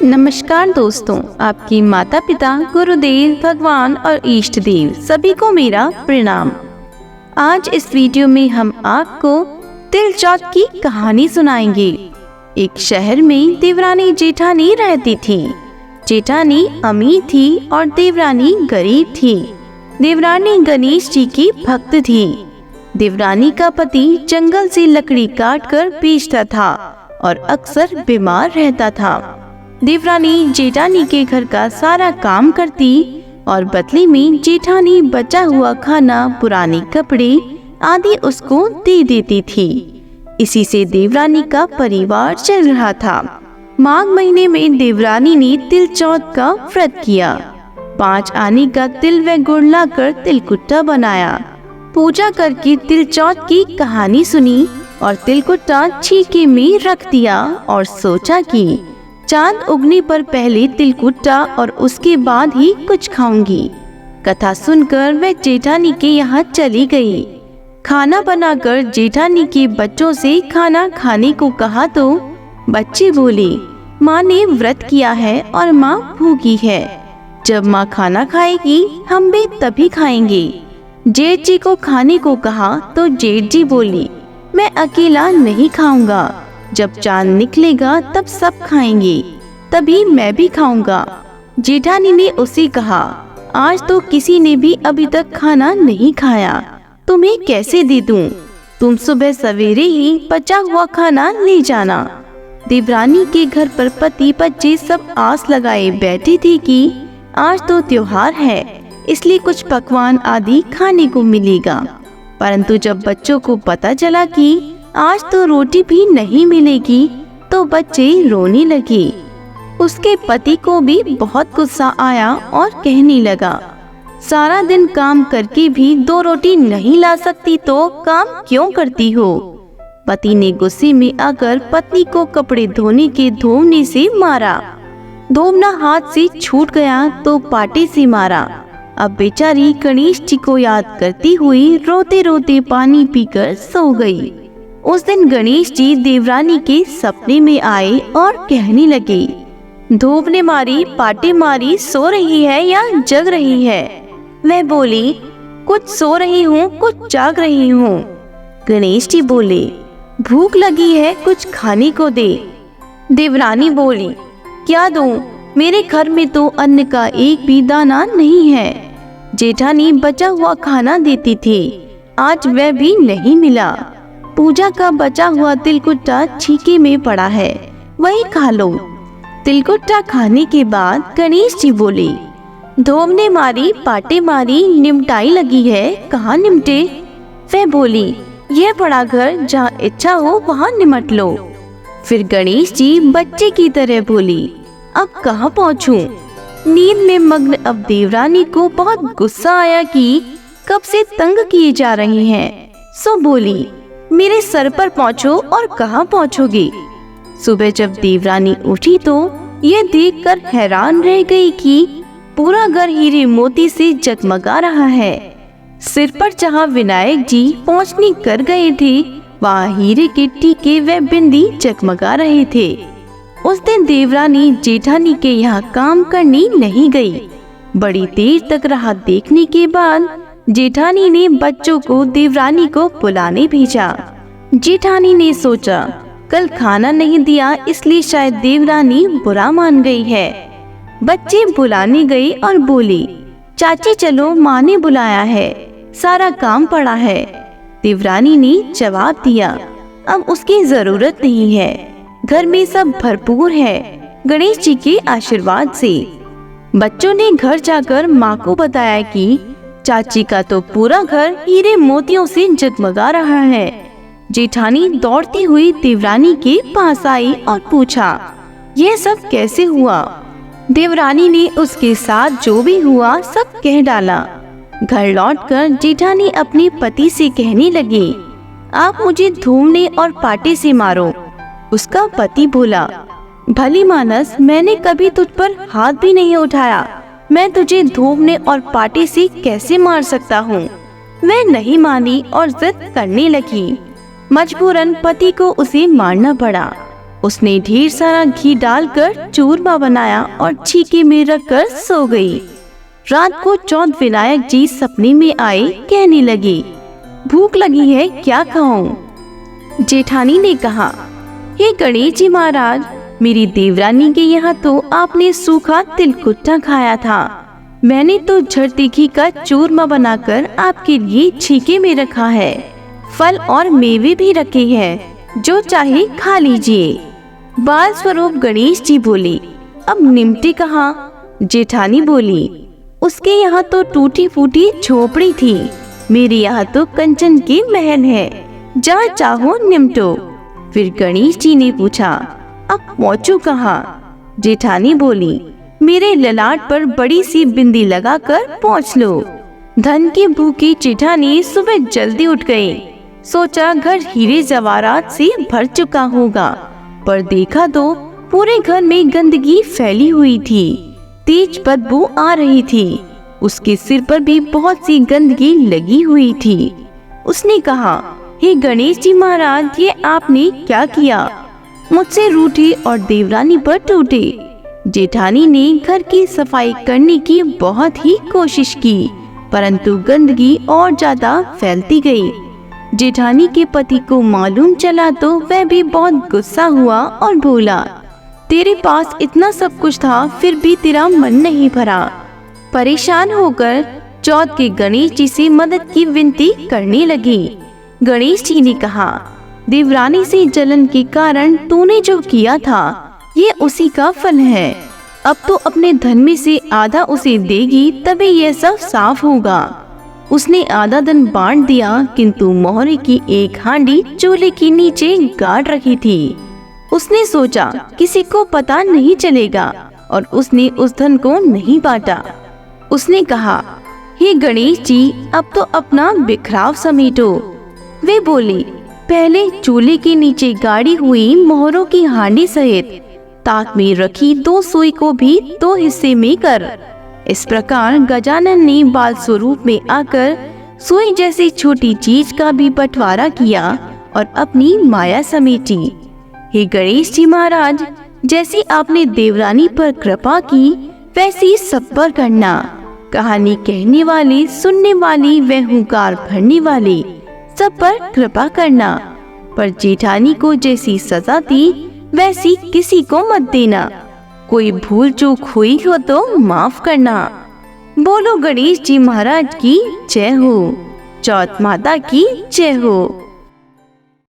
नमस्कार दोस्तों, आपकी माता पिता, गुरुदेव, भगवान और इष्ट देव सभी को मेरा प्रणाम। आज इस वीडियो में हम आपको तिल चौथ की कहानी सुनाएंगे। एक शहर में देवरानी जेठानी रहती थी। जेठानी अमीर थी और देवरानी गरीब थी। देवरानी गणेश जी की भक्त थी। देवरानी का पति जंगल से लकड़ी काट कर बेचता था और अक्सर बीमार रहता था। देवरानी जेठानी के घर का सारा काम करती और बदले में जेठानी बचा हुआ खाना, पुराने कपड़े आदि उसको दे देती थी। इसी से देवरानी का परिवार चल रहा था। माघ महीने में देवरानी ने तिल चौथ का व्रत किया। 5 आने का तिल व गुड़ लाकर तिलकुट्टा बनाया। पूजा करके तिल चौथ की कहानी सुनी और तिलकुट्टा छीके में रख दिया और सोचा कि चांद उगने पर पहले तिलकुट्टा और उसके बाद ही कुछ खाऊंगी। कथा सुनकर वह जेठानी के यहाँ चली गई। खाना बनाकर जेठानी के बच्चों से खाना खाने को कहा तो बच्चे बोले, माँ ने व्रत किया है और माँ भूखी है। जब माँ खाना खाएगी हम भी तभी खाएंगे। जेठ जी को खाने को कहा तो जेठ जी बोली, मैं अकेला नहीं खाऊंगा। जब चांद निकलेगा तब सब खाएंगे, तभी मैं भी खाऊंगा। जेठानी ने उसे कहा, आज तो किसी ने भी अभी तक खाना नहीं खाया, तुम्हें कैसे दे दूं? तुम सुबह सवेरे ही बचा हुआ खाना ले जाना। देवरानी के घर पर पति बच्चे सब आस लगाए बैठे थे कि आज तो त्योहार है, इसलिए कुछ पकवान आदि खाने को मिलेगा। परंतु जब बच्चों को पता चला कि आज तो रोटी भी नहीं मिलेगी तो बच्चे रोने लगे। उसके पति को भी बहुत गुस्सा आया और कहने लगा, सारा दिन काम करके भी 2 रोटी नहीं ला सकती तो काम क्यों करती हो? पति ने गुस्से में आकर पत्नी को कपड़े धोने के धोने से मारा। धोना हाथ से छूट गया तो पाटे से मारा। अब बेचारी गणेश जी को याद करती हुई रोते रोते पानी पीकर सो गई। उस दिन गणेश जी देवरानी के सपने में आए और कहने लगे, धूप ने मारी, पाटे मारी, सो रही है या जग रही है? वह बोली, कुछ सो रही हूँ, कुछ जाग रही हूँ। गणेश जी बोले, भूख लगी है, कुछ खाने को दे। देवरानी बोली, क्या दूं? मेरे घर में तो अन्न का एक भी दाना नहीं है। जेठानी बचा हुआ खाना देती थी, आज वह भी नहीं मिला। पूजा का बचा हुआ तिलकुट्टा छीके में पड़ा है, वही खा लो। तिलकुट्टा खाने के बाद गणेश जी बोले, धूप ने मारी, पाटे मारी, निमटाई लगी है, कहाँ निमटे? वह बोली, यह बड़ा घर, जहाँ इच्छा हो वहाँ निमट लो। फिर गणेश जी बच्चे की तरह बोली, अब कहाँ पहुँचूं? नींद में मग्न अब देवरानी को बहुत गुस्सा आया कि कब से तंग किए जा रही हैं। सो बोली, मेरे सर पर पहुँचो और कहाँ पहुँचोगी? सुबह जब देवरानी उठी तो ये देखकर हैरान रह गई कि पूरा घर हीरे मोती से जगमगा रहा है। सिर पर जहाँ विनायक जी पहुँचनी कर गए थे, वहाँ हीरे के टीके व बिंदी जगमगा रहे थे। उस दिन देवरानी जेठानी के यहाँ काम करने नहीं गई। बड़ी देर तक राह देखने के बाद जेठानी ने बच्चों को देवरानी को बुलाने भेजा। जेठानी ने सोचा, कल खाना नहीं दिया इसलिए शायद देवरानी बुरा मान गई है। बच्चे बुलाने गए और बोले, चाची चलो, माँ ने बुलाया है, सारा काम पड़ा है। देवरानी ने जवाब दिया, अब उसकी जरूरत नहीं है, घर में सब भरपूर है, गणेश जी के आशीर्वाद से। बच्चों ने घर जाकर माँ को बताया कि चाची का तो पूरा घर हीरे मोतियों से जगमगा रहा है। जेठानी दौड़ती हुई देवरानी के पास आई और पूछा, यह सब कैसे हुआ? देवरानी ने उसके साथ जो भी हुआ सब कह डाला। घर लौटकर जेठानी अपने पति से कहने लगी, आप मुझे धूमने और पाटे से मारो। उसका पति बोला, भली मानस, मैंने कभी तुझ पर हाथ भी नहीं उठाया, मैं तुझे धूमने और पाटे से कैसे मार सकता हूँ? वह नहीं मानी और जिद करने लगी। मजबूरन पति को उसे मारना पड़ा। उसने ढेर सारा घी डालकर चूरमा बनाया और छीके में रखकर सो गई। रात को चौथ विनायक जी सपने में आए, कहने लगे, भूख लगी है, क्या खाऊं? जेठानी ने कहा, हे गणेश जी महाराज, मेरी देवरानी के यहाँ तो आपने सूखा तिलकुट्टा खाया था। मैंने तो झड़तीखी का चूरमा बनाकर आपके लिए छीके में रखा है। फल और मेवे भी रखे हैं, जो चाहे खा लीजिए। बाल स्वरूप गणेश जी बोले, अब निमटे कहाँ? जेठानी बोली, उसके यहाँ तो टूटी फूटी झोपड़ी थी, मेरे यहाँ तो कंचन के महल है, जहाँ चाहो निमटो। फिर गणेश जी ने पूछा, अब पहुँचू कहाँ? जेठानी बोली, मेरे ललाट पर बड़ी सी बिंदी लगाकर पहुँच लो। धन की भूखी जेठानी सुबह जल्दी उठ गई। सोचा घर हीरे जवाहरात से भर चुका होगा, पर देखा तो पूरे घर में गंदगी फैली हुई थी। तेज बदबू आ रही थी। उसके सिर पर भी बहुत सी गंदगी लगी हुई थी। उसने कहा, हे गणेश जी महाराज, ये आपने क्या किया? मुझसे रूठे और देवरानी पर टूटे। जेठानी ने घर की सफाई करने की बहुत ही कोशिश की, परंतु गंदगी और ज्यादा फैलती गई। जेठानी के पति को मालूम चला तो वह भी बहुत गुस्सा हुआ और बोला, तेरे पास इतना सब कुछ था, फिर भी तेरा मन नहीं भरा। परेशान होकर चौथ के गणेश जी से मदद की विनती करने लगी। गणेश जी ने कहा, देवरानी से जलन के कारण तूने जो किया था, ये उसी का फल है। अब तो अपने धन में से आधा उसे देगी, तभी यह सब साफ होगा। उसने आधा धन बांट दिया, किंतु मोहरे की एक हांडी चूल्हे के नीचे गाड़ रखी थी। उसने सोचा किसी को पता नहीं चलेगा, और उसने उस धन को नहीं बांटा। उसने कहा, हे गणेश जी, अब तो अपना बिखराव समेटो। वे बोले, पहले चूल्हे के नीचे गाड़ी हुई मोहरों की हांडी सहित ताक में रखी 2 सुई को भी 2 हिस्से में कर। इस प्रकार गजानन ने बाल स्वरूप में आकर सुई जैसी छोटी चीज का भी बंटवारा किया और अपनी माया समेटी। हे गणेश जी महाराज, जैसी आपने देवरानी पर कृपा की, वैसी सब पर करना। कहानी कहने वाले, सुनने वाली व हुंकार भरने वाले सब पर कृपा करना। पर जेठानी को जैसी सजा दी, वैसी किसी को मत देना। कोई भूल चूक हुई हो तो माफ करना। बोलो गणेश जी महाराज की जय हो। चौथ माता की जय हो।